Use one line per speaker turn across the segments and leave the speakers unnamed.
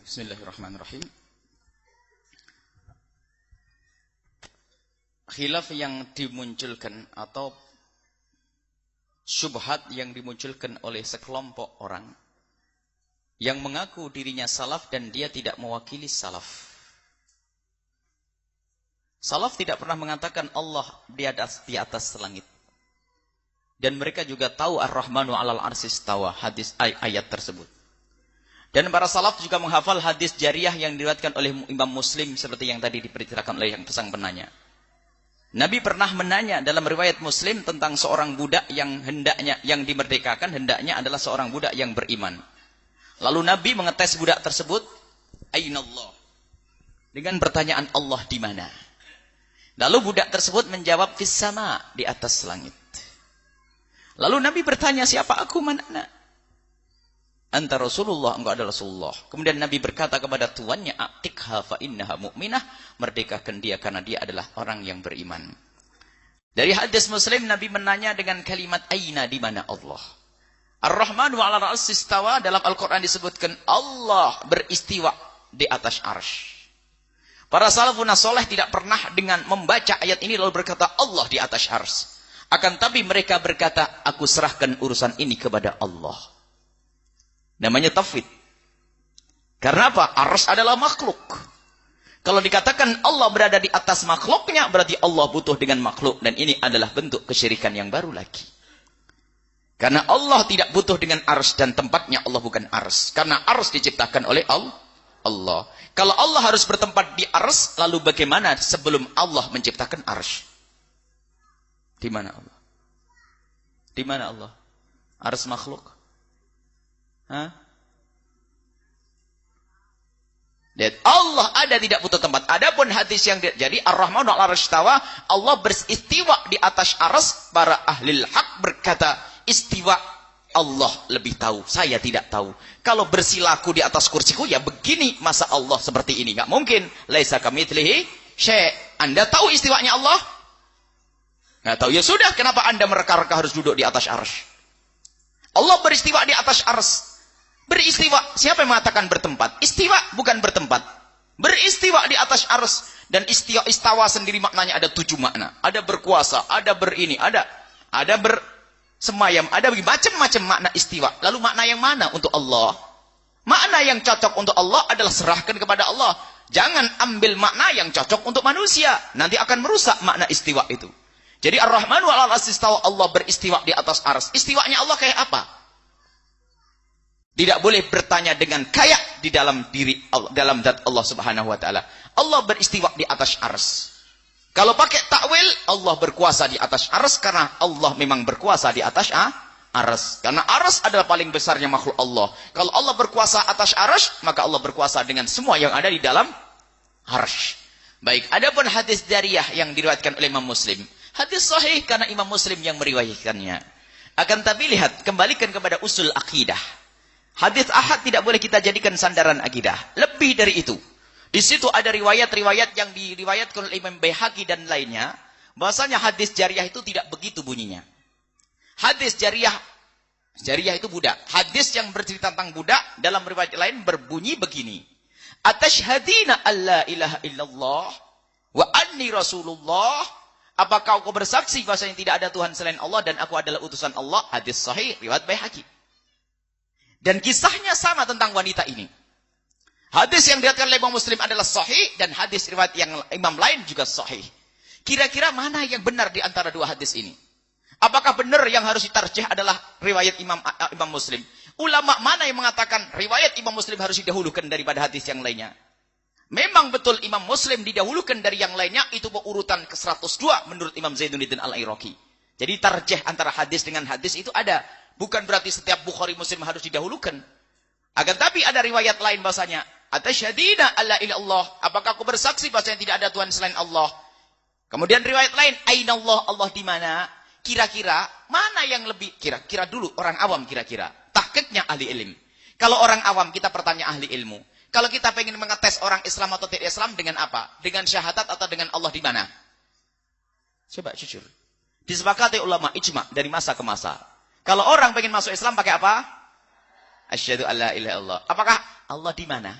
Bismillahirrahmanirrahim. Khilaf yang dimunculkan atau syubhat yang dimunculkan oleh sekelompok orang yang mengaku dirinya salaf dan dia tidak mewakili salaf. Salaf tidak pernah mengatakan Allah di atas langit. Dan mereka juga tahu Ar-Rahmanu 'alal 'arsy istawa, hadis ayat tersebut. Dan para salaf juga menghafal hadis jariyah yang diriwayatkan oleh Imam Muslim seperti yang tadi diperkirakan oleh yang pesan penanya. Nabi pernah menanya dalam riwayat Muslim tentang seorang budak yang dimerdekakan hendaknya adalah seorang budak yang beriman. Lalu Nabi mengetes budak tersebut, Ainallah? Dengan pertanyaan Allah di mana? Lalu budak tersebut menjawab fis sama, di atas langit. Lalu Nabi bertanya, siapa aku, mana anak? Anta Rasulullah, engkau adalah Rasulullah. Kemudian Nabi berkata kepada tuannya, Atiqha fa innaha mu'minah, merdekakan dia karena dia adalah orang yang beriman. Dari hadis Muslim, Nabi menanya dengan kalimat aina, di mana Allah? Ar-Rahmanu 'alal 'arsy istawa, dalam Al-Qur'an disebutkan Allah beristiwa di atas arsy. Para salafun saleh tidak pernah dengan membaca ayat ini lalu berkata Allah di atas arsy. Akan tapi mereka berkata, aku serahkan urusan ini kepada Allah. Namanya tafwid. Karena apa? Arsy adalah makhluk. Kalau dikatakan Allah berada di atas makhluknya, berarti Allah butuh dengan makhluk. Dan ini adalah bentuk kesyirikan yang baru lagi. Karena Allah tidak butuh dengan arsy dan tempatnya Allah bukan arsy. Karena arsy diciptakan oleh Allah. Kalau Allah harus bertempat di arsy, lalu bagaimana sebelum Allah menciptakan arsy? Di mana Allah? Di mana Allah? Arsy makhluk. Lihat, Allah ada tidak butuh tempat. Adapun hadis yang jadi Ar-Rahmanu 'alal 'arsy istawa, Allah beristiwa di atas arsy. Para ahli hak berkata, istiwa Allah lebih tahu, saya tidak tahu. Kalau bersilaku di atas kursiku, ya begini, masa Allah seperti ini? Enggak mungkin. Laisa kamitslihi syai'. Anda tahu istiwanya Allah? Enggak tahu. Ya sudah, kenapa Anda mereka-reka harus duduk di atas arsy? Allah beristiwa di atas arsy. Beristiwa, siapa yang mengatakan bertempat? Istiwa bukan bertempat. Beristiwa di atas arsy. Dan istawa sendiri maknanya ada 7 makna. Ada berkuasa, ada berini, ada bersemayam, ada macam-macam makna istiwa. Lalu makna yang mana untuk Allah? Makna yang cocok untuk Allah adalah serahkan kepada Allah. Jangan ambil makna yang cocok untuk manusia. Nanti akan merusak makna istiwa itu. Jadi Ar-Rahmanu 'alal 'arsy istawa, Allah beristiwa di atas arsy. Istiwanya Allah kayak apa? Tidak boleh bertanya dengan kayak di dalam diri Allah, dalam zat Allah Subhanahu wa taala. Allah beristiwa di atas arsy. Kalau pakai takwil, Allah berkuasa di atas arsy karena Allah memang berkuasa di atas arsy. Karena arsy adalah paling besarnya makhluk Allah. Kalau Allah berkuasa atas arsy, maka Allah berkuasa dengan semua yang ada di dalam arsy. Baik, adapun hadis jariyah yang diriwayatkan oleh Imam Muslim. Hadis sahih karena Imam Muslim yang meriwayatkannya. Akan tapi lihat, kembalikan kepada usul akidah. Hadis ahad tidak boleh kita jadikan sandaran akidah. Lebih dari itu. Di situ ada riwayat-riwayat yang diriwayatkan oleh Imam Baihaqi dan lainnya. Bahasanya hadis jariyah itu tidak begitu bunyinya. Hadis jariyah itu budak. Hadis yang bercerita tentang budak dalam riwayat lain berbunyi begini. Atashhadina alla ilaha illallah wa anni rasulullah. Apakah kau bersaksi bahwasanya tidak ada Tuhan selain Allah dan aku adalah utusan Allah? Hadis sahih riwayat Baihaqi. Dan kisahnya sama tentang wanita ini. Hadis yang diriwayatkan oleh Imam Muslim adalah sahih dan hadis riwayat yang imam lain juga sahih. Kira-kira mana yang benar di antara dua hadis ini? Apakah benar yang harus ditarjih adalah riwayat Imam Muslim? Ulama mana yang mengatakan riwayat Imam Muslim harus didahulukan daripada hadis yang lainnya? Memang betul Imam Muslim didahulukan dari yang lainnya, itu urutan ke-102 menurut Imam Zainuddin Al-Iraqi. Jadi tarjih antara hadis dengan hadis itu ada. Bukan berarti setiap Bukhari Muslim harus didahulukan. Akan tapi ada riwayat lain bahasanya, Atashhadina alla ilaha illallah, apakah aku bersaksi bahasanya tidak ada Tuhan selain Allah? Kemudian riwayat lain, Ainallah, Allah di mana? Kira-kira mana yang lebih, kira-kira dulu orang awam kira-kira. Tahqiqnya ahli ilmu. Kalau orang awam kita bertanya ahli ilmu. Kalau kita pengen mengetes orang Islam atau tidak Islam dengan apa? Dengan syahadat atau dengan Allah di mana? Coba jujur. Disepakati ulama ijma dari masa ke masa. Kalau orang pengen masuk Islam pakai apa? Asyhadu alla ilaha illallah. Apakah Allah di mana?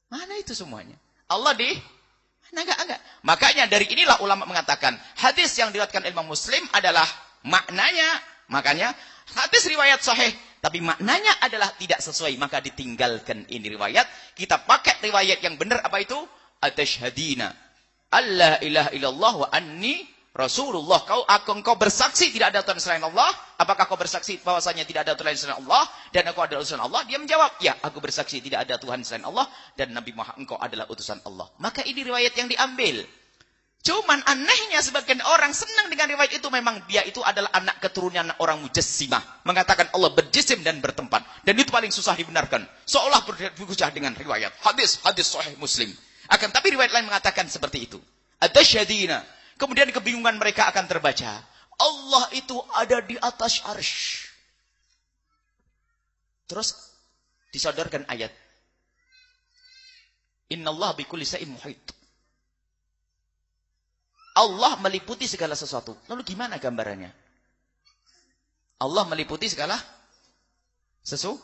Mana itu semuanya? Allah di mana enggak. Makanya dari inilah ulama mengatakan hadis yang diriwayatkan Imam Muslim adalah maknanya, makanya hadis riwayat sahih tapi maknanya adalah tidak sesuai, maka ditinggalkan ini riwayat. Kita pakai riwayat yang benar, apa itu? Atasyhadina alla ilaha illallah wa anni Rasulullah. Engkau bersaksi tidak ada Tuhan selain Allah. Apakah kau bersaksi bahwasanya tidak ada Tuhan selain Allah dan aku adalah utusan Allah? Dia menjawab, ya, aku bersaksi tidak ada Tuhan selain Allah dan Nabi Muhammad engkau adalah utusan Allah. Maka ini riwayat yang diambil. Cuman anehnya sebagian orang senang dengan riwayat itu, memang dia itu adalah anak keturunan orang Mujassimah. Mengatakan Allah berjisim dan bertempat. Dan itu paling susah dibenarkan. Seolah berhujjah dengan riwayat. Hadis sahih Muslim. Akan tapi riwayat lain mengatakan seperti itu. Atasyhadina. Kemudian kebingungan mereka akan terbaca. Allah itu ada di atas arsy. Terus disodorkan ayat. Innallaha bikulli syai'in muhit. Allah meliputi segala sesuatu. Lalu gimana gambarannya? Allah meliputi segala sesuatu.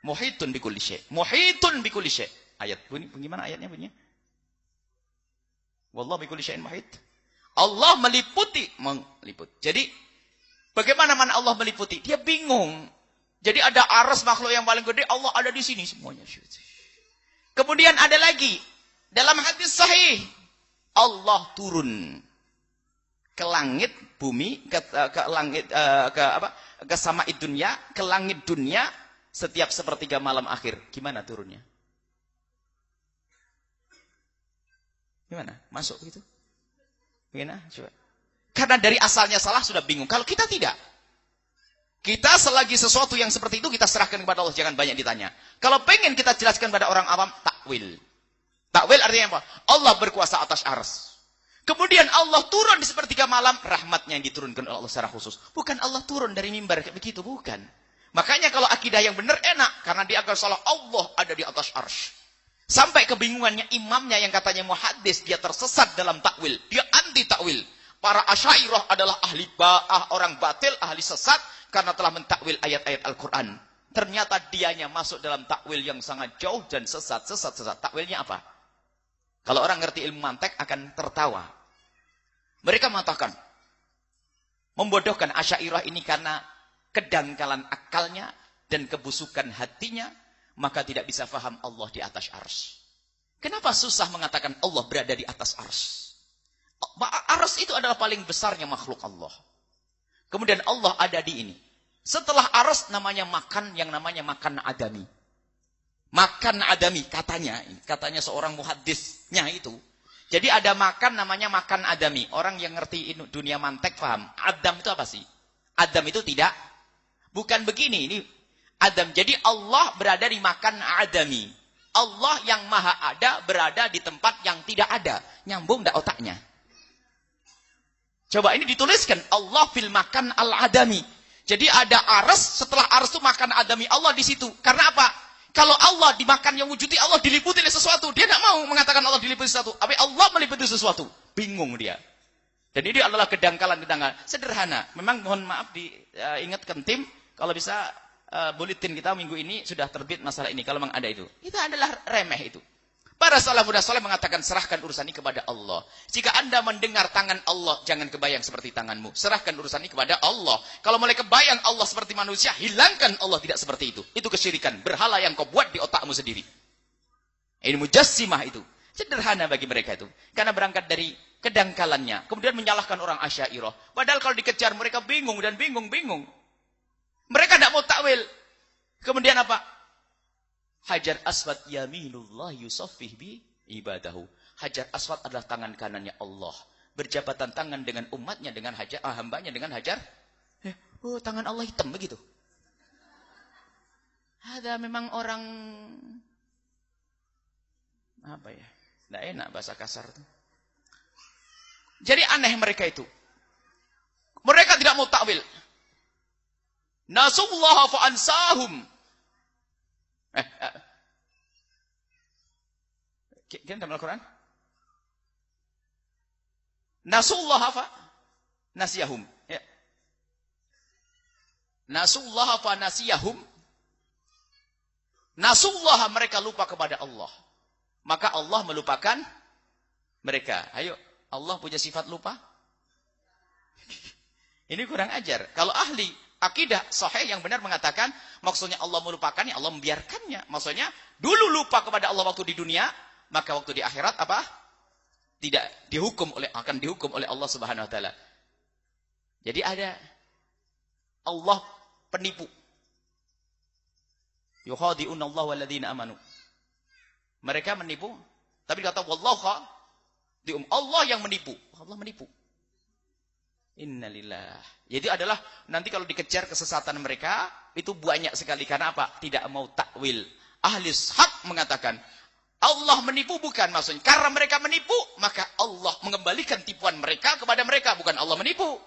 Muhitun bikulli syai'. Muhitun bikulli syai'. Ayat bunyi, bagaimana ayatnya bunyinya? Wallahu bikulli syai'in muhit. Allah meliputi. Jadi, bagaimana mana Allah meliputi? Dia bingung. Jadi ada aras makhluk yang paling gede, Allah ada di sini semuanya. Kemudian ada lagi. Dalam hadis sahih. Allah turun ke langit bumi, ke langit ke sama'id dunya, ke langit dunia setiap sepertiga malam akhir. Gimana turunnya? Gimana? Masuk begitu? Gimana? Coba. Karena dari asalnya salah sudah bingung. Kalau kita tidak. Kita selagi sesuatu yang seperti itu kita serahkan kepada Allah, jangan banyak ditanya. Kalau pengen kita jelaskan pada orang awam, takwil. Takwil artinya apa? Allah berkuasa atas arsy. Kemudian Allah turun di sepertiga malam, rahmatnya yang diturunkan oleh Allah secara khusus. Bukan Allah turun dari mimbar kayak begitu, bukan. Makanya kalau akidah yang benar enak, karena dia akan salah, Allah ada di atas arsy. Sampai kebingungannya imamnya yang katanya muhaddis, dia tersesat dalam takwil. Dia anti takwil. Para Asy'ariyah adalah ahli orang batil, ahli sesat karena telah mentakwil ayat-ayat Al-Qur'an. Ternyata dianya masuk dalam takwil yang sangat jauh dan sesat. Takwilnya apa? Kalau orang ngerti ilmu mantek akan tertawa. Mereka mengatakan, membodohkan Asy'ariyah ini karena kedangkalan akalnya dan kebusukan hatinya, maka tidak bisa faham Allah di atas arsy. Kenapa susah mengatakan Allah berada di atas arsy? Arsy itu adalah paling besarnya makhluk Allah. Kemudian Allah ada di ini. Setelah arsy namanya makan, yang namanya makan adami. Makan adami, katanya seorang muhaddisnya itu. Jadi ada makan namanya makan adami. Orang yang ngerti dunia mantek paham. Adam itu apa sih? Adam itu tidak. Bukan begini, ini Adam. Jadi Allah berada di makan adami. Allah yang maha ada berada di tempat yang tidak ada. Nyambung enggak otaknya? Coba ini dituliskan. Allah fil makan al-adami. Jadi ada arsy, setelah arsy itu makan adami. Allah di situ. Karena apa? Kalau Allah dimakan yang wujudi, Allah diliputi oleh sesuatu. Dia tidak mau mengatakan Allah diliputi sesuatu. Tapi Allah meliputi sesuatu. Bingung dia. Dan ini adalah kedangkalan. Sederhana. Memang mohon maaf diingatkan tim. Kalau bisa bulletin kita minggu ini sudah terbit masalah ini. Kalau memang ada itu. Itu adalah remeh itu. Para salafun saleh mengatakan serahkan urusan ini kepada Allah. Jika Anda mendengar tangan Allah, jangan kebayang seperti tanganmu. Serahkan urusan ini kepada Allah. Kalau mulai kebayang Allah seperti manusia, hilangkan Allah tidak seperti itu. Itu kesyirikan. Berhala yang kau buat di otakmu sendiri. Ini mujassimah itu. Sederhana bagi mereka itu. Karena berangkat dari kedangkalannya. Kemudian menyalahkan orang Asy'ariyah. Padahal kalau dikejar mereka bingung dan bingung. Mereka tidak mau takwil. Kemudian apa? Hajar aswad yaminullah yusaffih bi ibadahu. Hajar aswad adalah tangan kanannya Allah. Berjabatan tangan dengan umatnya, dengan hajar, hambanya dengan hajar. Oh, tangan Allah hitam begitu. Ada memang orang apa ya? Tidak enak bahasa kasar itu. Jadi aneh mereka itu. Mereka tidak mau takwil. Nasullaha fa ansahum. Kan dalam Al-Quran? Nasullaha fa nasiyahum. Ya. Nasullaha fa nasiyahum. Nasullaha mereka lupa kepada Allah. maka Allah melupakan mereka. Ayo, Allah punya sifat lupa? Ini kurang ajar. Kalau ahli akidah sahih yang benar mengatakan, maksudnya Allah melupakannya, Allah membiarkannya. Maksudnya, dulu lupa kepada Allah waktu di dunia, maka waktu di akhirat apa? Tidak akan dihukum oleh Allah Subhanahu wa taala. Jadi ada Allah penipu. Yukhadi'una Allah walladzina amanu. Mereka menipu, tapi kata wallahu Allah yang menipu. Allah menipu. Innalillah. Jadi adalah nanti kalau dikejar kesesatan mereka itu banyak sekali karena apa? Tidak mau takwil. Ahli hak mengatakan Allah menipu bukan maksudnya karena mereka menipu maka Allah mengembalikan tipuan mereka kepada mereka, bukan Allah menipu.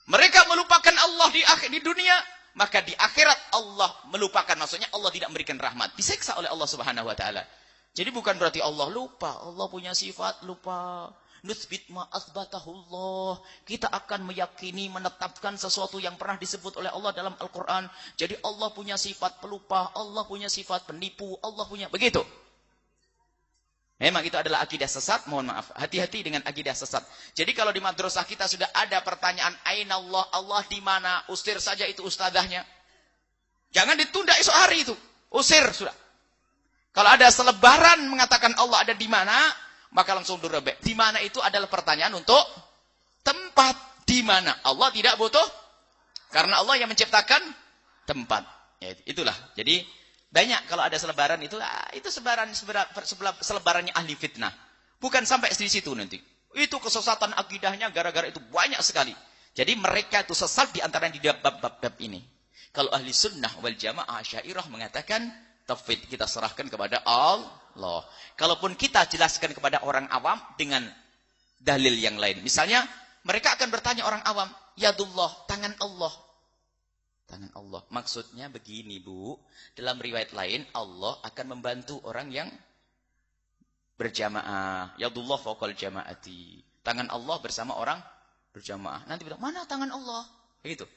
Mereka melupakan Allah di dunia, maka di akhirat Allah melupakan, maksudnya Allah tidak memberikan rahmat, disiksa oleh Allah Subhanahu wa taala. Jadi bukan berarti Allah lupa, Allah punya sifat lupa. Nuthbit ma athbatahullah. Kita akan meyakini, menetapkan sesuatu yang pernah disebut oleh Allah dalam Al-Quran. Jadi Allah punya sifat pelupa, Allah punya sifat penipu, Allah punya begitu. Memang itu adalah akidah sesat, mohon maaf. Hati-hati dengan akidah sesat. Jadi kalau di madrasah kita sudah ada pertanyaan, Aina Allah, Allah di mana? Usir saja itu ustadzahnya. Jangan ditunda esok hari itu. Usir sudah. Kalau ada selebaran mengatakan Allah ada di mana, maka langsung direbek. Di mana itu adalah pertanyaan untuk tempat. Di mana? Allah tidak butuh. Karena Allah yang menciptakan tempat. Ya, itulah. Jadi banyak kalau ada selebaran itu selebarannya ahli fitnah. Bukan sampai di situ nanti. Itu kesesatan akidahnya gara-gara itu banyak sekali. Jadi mereka itu sesat di antara di bab-bab ini. Kalau ahli sunnah wal jamaah Asy'ariyah mengatakan tauhid kita serahkan kepada Allah. Kalaupun kita jelaskan kepada orang awam dengan dalil yang lain. Misalnya mereka akan bertanya orang awam, yadullah, tangan Allah. Tangan Allah. Maksudnya begini, Bu. Dalam riwayat lain, Allah akan membantu orang yang berjamaah. Yadullah fawqal jama'ati. Tangan Allah bersama orang berjamaah. Nanti bilang, mana tangan Allah? Begitu.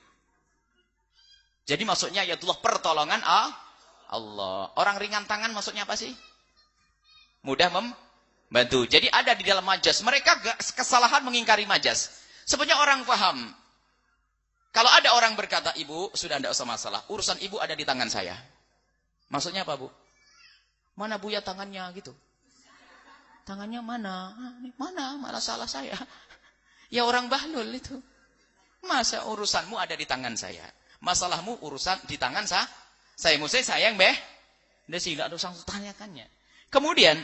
Jadi maksudnya yadullah pertolongan Allah. Orang ringan tangan maksudnya apa sih? Mudah membantu. Jadi ada di dalam majas. Mereka kesalahan mengingkari majas. Sebenarnya orang paham. Kalau ada orang berkata, Ibu, sudah tidak usah masalah. Urusan Ibu ada di tangan saya. Maksudnya apa, Bu? Mana Buya tangannya gitu? Tangannya mana? Mana? Malah salah saya. Ya orang bahlul itu. Masa urusanmu ada di tangan saya? Masalahmu urusan di tangan saya? Saya mesti sayang, Beh. Dia sih tidak usah tanyakannya. Kemudian,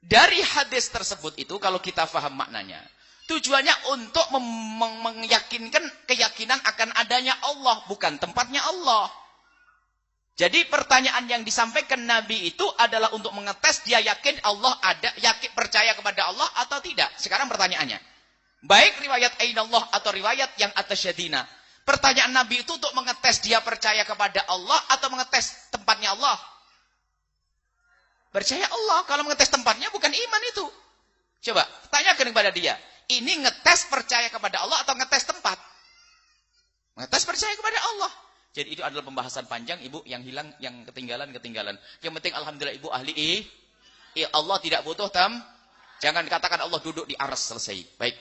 dari hadis tersebut itu, kalau kita faham maknanya, tujuannya untuk meyakinkan keyakinan akan adanya Allah, bukan tempatnya Allah. Jadi pertanyaan yang disampaikan Nabi itu adalah untuk mengetes dia yakin Allah ada, yakin percaya kepada Allah atau tidak. Sekarang pertanyaannya, baik riwayat Ainallah atau riwayat yang atasyadina, pertanyaan Nabi itu untuk mengetes dia percaya kepada Allah atau mengetes tempatnya Allah? Percaya Allah. Kalau mengetes tempatnya bukan iman itu. Coba tanyakan kepada dia. Ini ngetes percaya kepada Allah atau ngetes tempat? Ngetes percaya kepada Allah. Jadi itu adalah pembahasan panjang, Ibu, yang hilang, yang ketinggalan. Yang penting alhamdulillah Ibu ahli Allah tidak butuh Jangan katakan Allah duduk di arsy, selesai. Baik.